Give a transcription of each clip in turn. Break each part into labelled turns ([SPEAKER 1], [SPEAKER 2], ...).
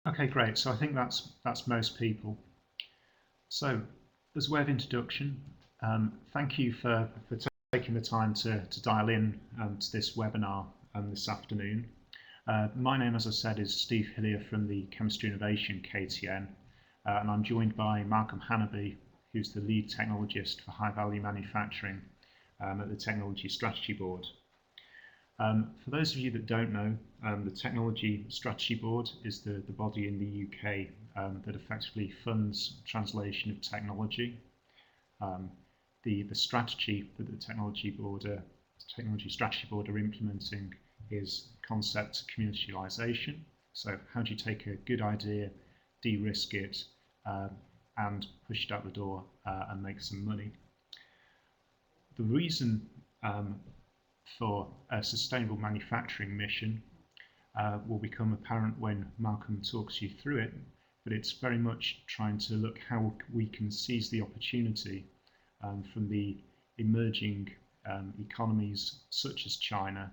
[SPEAKER 1] Okay, great. So I think that's most people. So as a way of introduction, thank you for taking the time to dial in to this webinar this afternoon. My name, as I said, is Steve Hillier from the Chemistry Innovation KTN, and I'm joined by Malcolm Hannaby, who's the lead technologist for high value manufacturing at the Technology Strategy Board. For those of you that don't know, the Technology Strategy Board is the body in the UK that effectively funds translation of technology. The strategy that the Technology Strategy Board are implementing is concept commercialization. So how do you take a good idea, de-risk it, and push it out the door and make some money? The reason for a sustainable manufacturing mission will become apparent when Malcolm talks you through it, but it's very much trying to look how we can seize the opportunity from the emerging economies such as China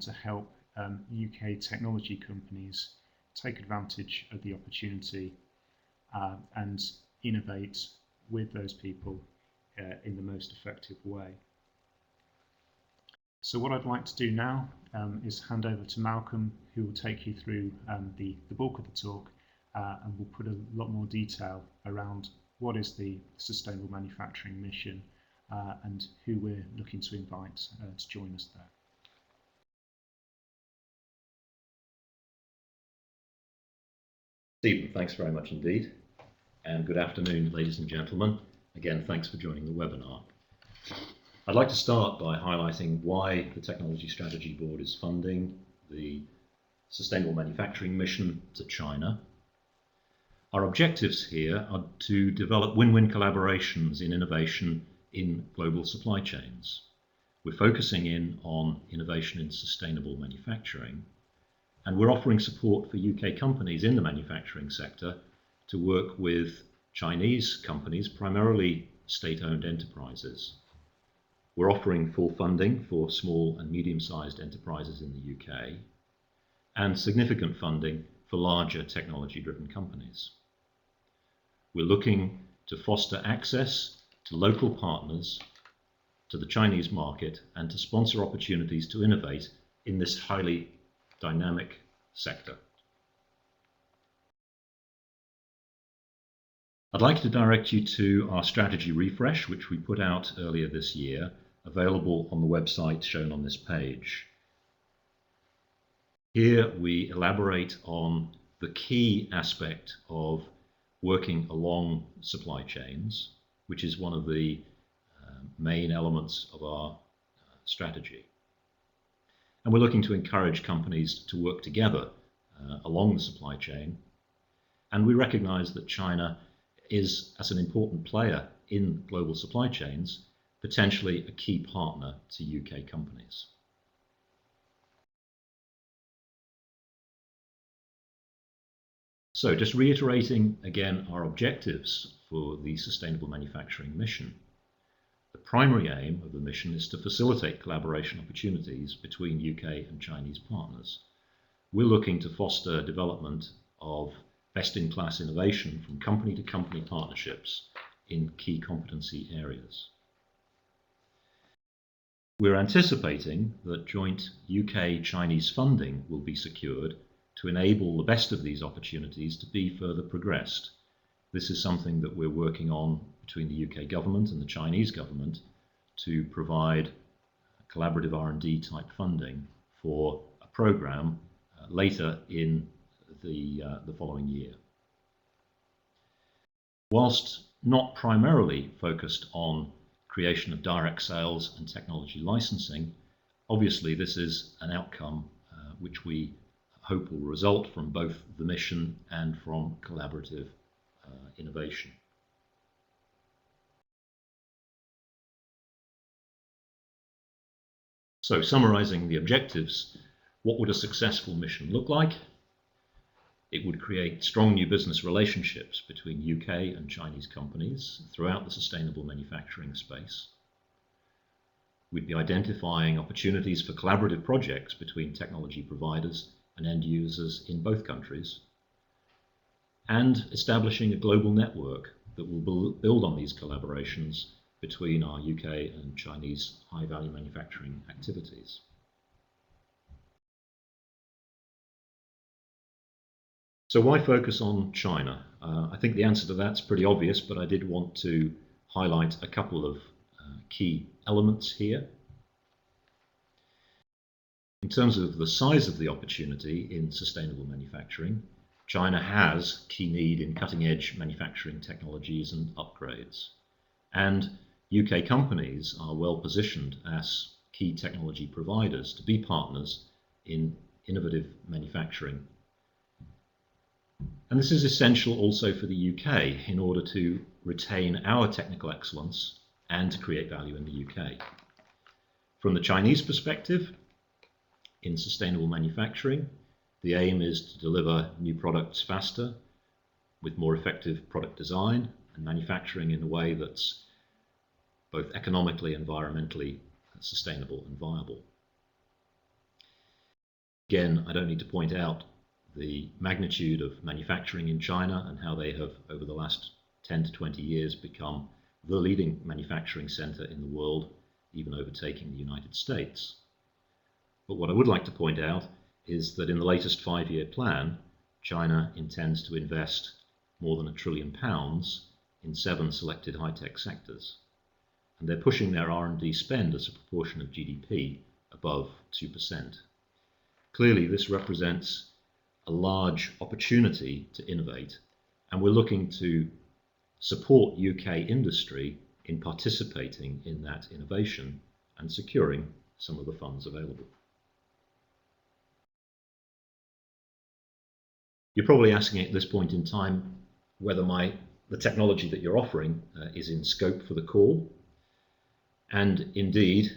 [SPEAKER 1] to help UK technology companies take advantage of the opportunity and innovate with those people in the most effective way. So what I'd like to do now is hand over to Malcolm, who will take you through the bulk of the talk and will put a lot more detail around what is the Sustainable Manufacturing Mission and who we're looking to invite to join us there.
[SPEAKER 2] Stephen, thanks very much indeed. And good afternoon, ladies and gentlemen. Again, thanks for joining the webinar. I'd like to start by highlighting why the Technology Strategy Board is funding the Sustainable Manufacturing Mission to China. Our objectives here are to develop win-win collaborations in innovation in global supply chains. We're focusing in on innovation in sustainable manufacturing, and we're offering support for UK companies in the manufacturing sector to work with Chinese companies, primarily state-owned enterprises. We're offering full funding for small and medium-sized enterprises in the UK and significant funding for larger technology-driven companies. We're looking to foster access to local partners, to the Chinese market, and to sponsor opportunities to innovate in this highly dynamic sector. I'd like to direct you to our strategy refresh, which we put out earlier this year, available on the website shown on this page. Here we elaborate on the key aspect of working along supply chains, which is one of the main elements of our strategy. And we're looking to encourage companies to work together along the supply chain. And we recognize that China is, as an important player in global supply chains, potentially a key partner to UK companies. So just reiterating again our objectives for the Sustainable Manufacturing Mission. The primary aim of the mission is to facilitate collaboration opportunities between UK and Chinese partners. We're looking to foster development of best-in-class innovation from company-to-company partnerships in key competency areas. We're anticipating that joint UK-Chinese funding will be secured to enable the best of these opportunities to be further progressed. This is something that we're working on between the UK government and the Chinese government to provide collaborative R&D type funding for a program later in the following year. Whilst not primarily focused on creation of direct sales and technology licensing, obviously this is an outcome which we hope will result from both the mission and from collaborative innovation. So summarizing the objectives, what would a successful mission look like? It would create strong new business relationships between UK and Chinese companies throughout the sustainable manufacturing space. We'd be identifying opportunities for collaborative projects between technology providers and end users in both countries. and establishing a global network that will build on these collaborations between our UK and Chinese high-value manufacturing activities. So why focus on China? I think the answer to that's pretty obvious, but I did want to highlight a couple of key elements here. In terms of the size of the opportunity in sustainable manufacturing, China has key need in cutting-edge manufacturing technologies and upgrades. And UK companies are well positioned as key technology providers to be partners in innovative manufacturing. And this is essential also for the UK in order to retain our technical excellence and to create value in the UK. From the Chinese perspective, in sustainable manufacturing, the aim is to deliver new products faster with more effective product design and manufacturing in a way that's both economically and environmentally sustainable and viable. Again, I don't need to point out the magnitude of manufacturing in China and how they have, over the last 10 to 20 years, become the leading manufacturing center in the world, even overtaking the United States. But what I would like to point out is that in the latest 5-year plan, China intends to invest more than £1 trillion in 7 selected high-tech sectors. And they're pushing their R&D spend as a proportion of GDP above 2%. Clearly, this represents a large opportunity to innovate, and we're looking to support UK industry in participating in that innovation and securing some of the funds available. You're probably asking at this point in time whether the technology that you're offering is in scope for the call. And indeed,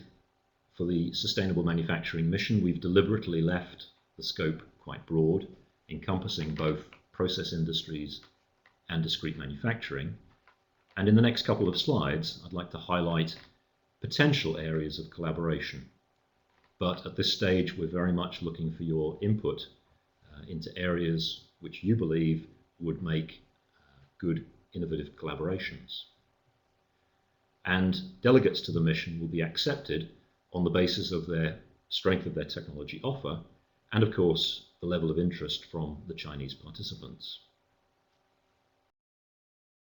[SPEAKER 2] for the sustainable manufacturing mission, we've deliberately left the scope quite broad, encompassing both process industries and discrete manufacturing. And in the next couple of slides, I'd like to highlight potential areas of collaboration. But at this stage, we're very much looking for your input into areas which you believe would make good innovative collaborations. And delegates to the mission will be accepted on the basis of their strength of their technology offer and, of course, the level of interest from the Chinese participants.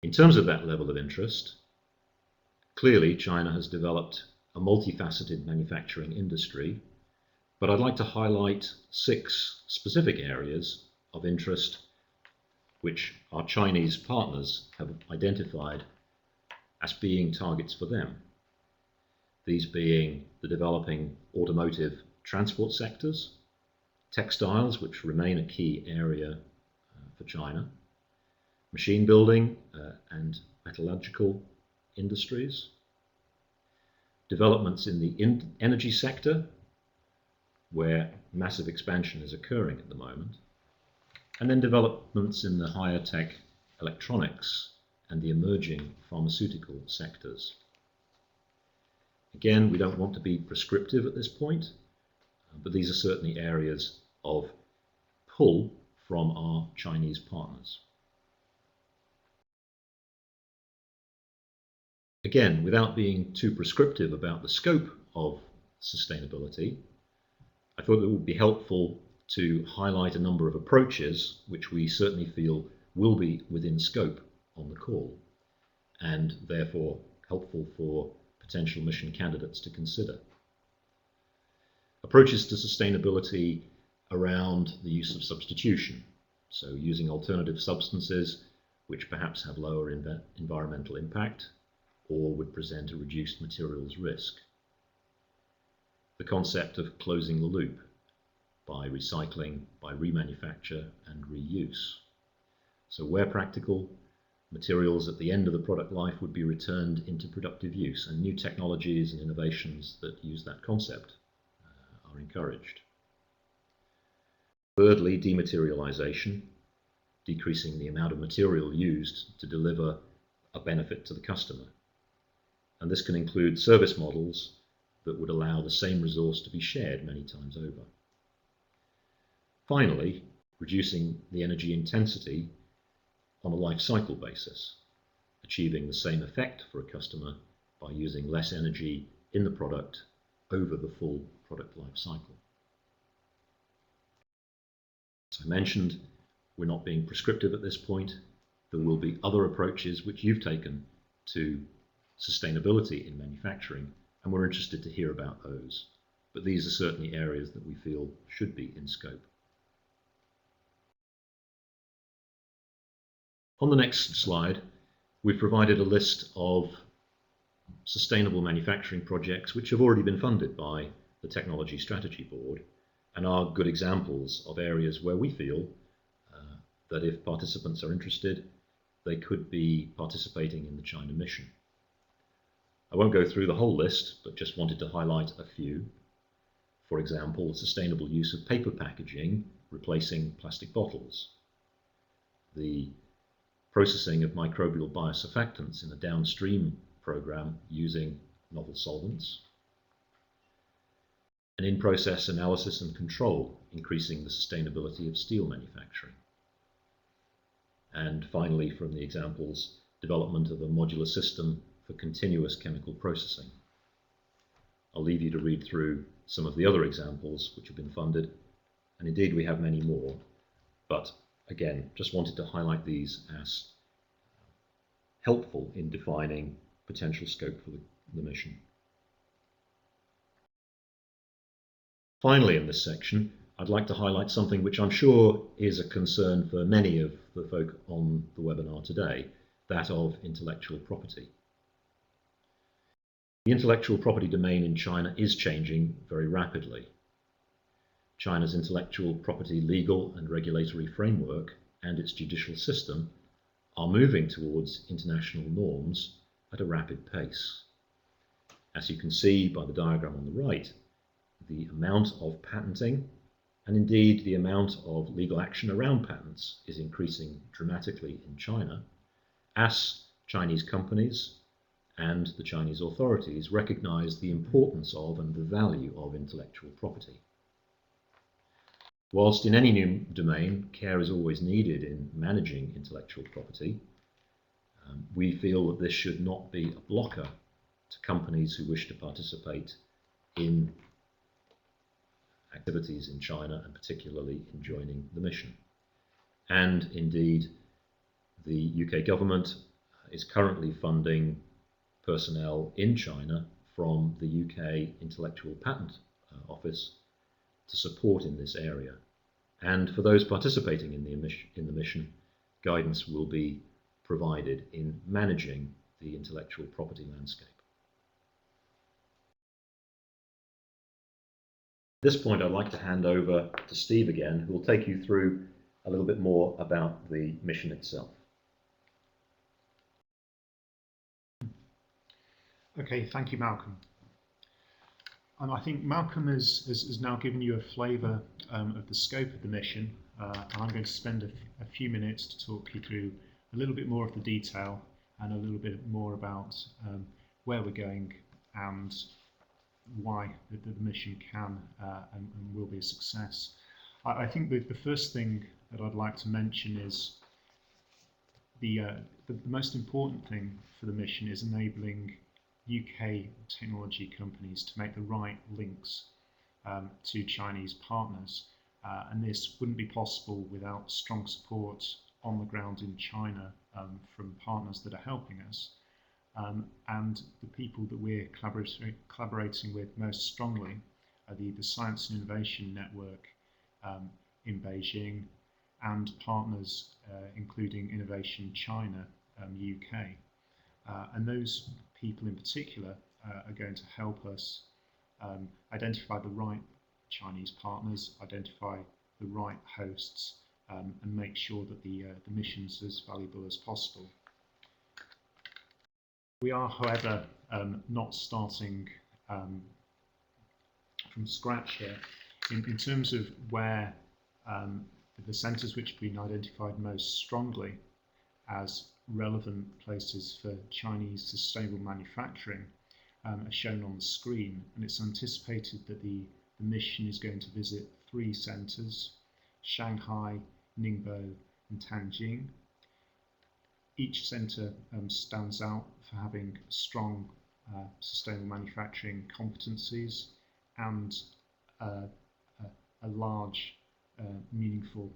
[SPEAKER 2] In terms of that level of interest, clearly China has developed a multifaceted manufacturing industry, but I'd like to highlight 6 specific areas of interest which our Chinese partners have identified as being targets for them. These being the developing automotive transport sectors, textiles, which remain a key area for China, machine building and metallurgical industries, developments in the energy sector, where massive expansion is occurring at the moment, and then developments in the higher tech electronics and the emerging pharmaceutical sectors. Again, we don't want to be prescriptive at this point, but these are certainly areas of pull from our Chinese partners. Again, without being too prescriptive about the scope of sustainability, I thought it would be helpful to highlight a number of approaches which we certainly feel will be within scope on the call, and therefore helpful for potential mission candidates to consider. Approaches to sustainability around the use of substitution, so using alternative substances which perhaps have lower environmental impact or would present a reduced materials risk. The concept of closing the loop by recycling, by remanufacture and reuse. So where practical, materials at the end of the product life would be returned into productive use, and new technologies and innovations that use that concept are encouraged. Thirdly, dematerialization, decreasing the amount of material used to deliver a benefit to the customer. And this can include service models that would allow the same resource to be shared many times over. Finally, reducing the energy intensity on a life cycle basis, achieving the same effect for a customer by using less energy in the product over the full product life cycle. As I mentioned, we're not being prescriptive at this point. There will be other approaches which you've taken to sustainability in manufacturing, and we're interested to hear about those. But these are certainly areas that we feel should be in scope. On the next slide, we've provided a list of sustainable manufacturing projects which have already been funded by the Technology Strategy Board and are good examples of areas where we feel that if participants are interested, they could be participating in the China mission. I won't go through the whole list, but just wanted to highlight a few. For example, the sustainable use of paper packaging replacing plastic bottles, the processing of microbial biosurfactants in a downstream program using novel solvents, and in-process analysis and control, increasing the sustainability of steel manufacturing. And finally, from the examples, development of a modular system for continuous chemical processing. I'll leave you to read through some of the other examples which have been funded, and indeed we have many more, but again, just wanted to highlight these as helpful in defining potential scope for the mission. Finally, in this section, I'd like to highlight something which I'm sure is a concern for many of the folk on the webinar today, that of intellectual property. The intellectual property domain in China is changing very rapidly. China's intellectual property legal and regulatory framework and its judicial system are moving towards international norms at a rapid pace. As you can see by the diagram on the right, the amount of patenting and indeed the amount of legal action around patents is increasing dramatically in China as Chinese companies and the Chinese authorities recognize the importance of and the value of intellectual property. Whilst in any new domain, care is always needed in managing intellectual property, we feel that this should not be a blocker to companies who wish to participate in activities in China and particularly in joining the mission. And indeed, the UK government is currently funding personnel in China from the UK Intellectual Patent Office to support in this area. And for those participating in the mission, guidance will be provided in managing the intellectual property landscape. At this point, I'd like to hand over to Steve again, who will take you through a little bit more about the mission itself.
[SPEAKER 1] Okay, thank you, Malcolm. And I think Malcolm has now given you a flavour of the scope of the mission, and I'm going to spend a few minutes to talk you through a little bit more of the detail and a little bit more about where we're going and why the mission can and will be a success. I think the first thing that I'd like to mention is the most important thing for the mission is enabling UK technology companies to make the right links to Chinese partners, and this wouldn't be possible without strong support on the ground in China from partners that are helping us, and the people that we're collaborating with most strongly are the Science and Innovation Network in Beijing and partners including Innovation China UK, and those people in particular are going to help us identify the right Chinese partners, identify the right hosts, and make sure that the mission's as valuable as possible. We are, however, not starting from scratch here. In terms of where the centres which have been identified most strongly as relevant places for Chinese sustainable manufacturing are shown on the screen, and it's anticipated that the mission is going to visit 3 centres: Shanghai, Ningbo and Tianjin. Each centre stands out for having strong sustainable manufacturing competencies and a large, meaningful,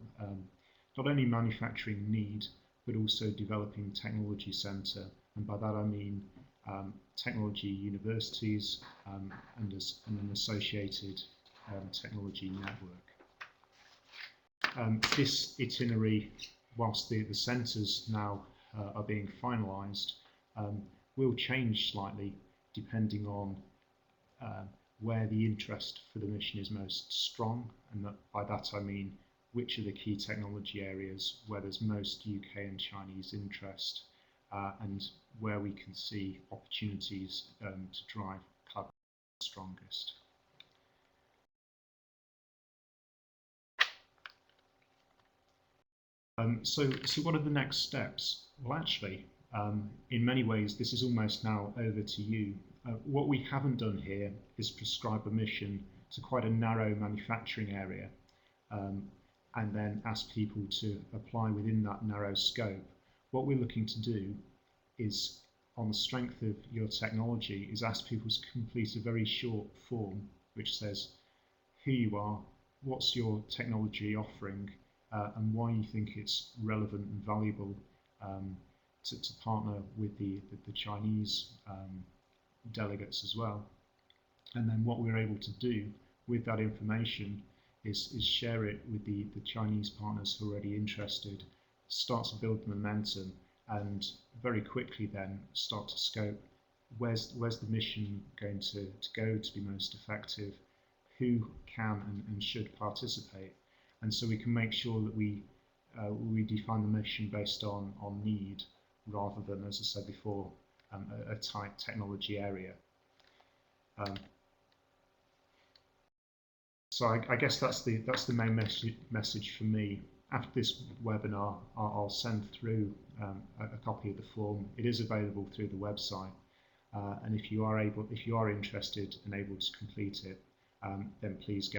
[SPEAKER 1] not only manufacturing need, but also developing technology centre. And by that I mean technology universities and an associated technology network. This itinerary, whilst the centres now are being finalised, will change slightly depending on where the interest for the mission is most strong, and by that I mean which are the key technology areas where there's most UK and Chinese interest, and where we can see opportunities to drive collaboration strongest. So what are the next steps? Well, actually, in many ways, this is almost now over to you. What we haven't done here is prescribe a mission to quite a narrow manufacturing area, and then ask people to apply within that narrow scope. What we're looking to do is, on the strength of your technology, is ask people to complete a very short form which says who you are, what's your technology offering, and why you think it's relevant and valuable to partner with the Chinese delegates as well. And then what we're able to do with that information is share it with the Chinese partners who are already interested, start to build momentum, and very quickly then start to scope where's the mission going to go to be most effective, who can and should participate. And so we can make sure that we define the mission based on need, rather than, as I said before, a tight technology area. So I guess that's the main message for me. After this webinar, I'll send through a copy of the form. It is available through the website, and if you are interested and able to complete it, then please go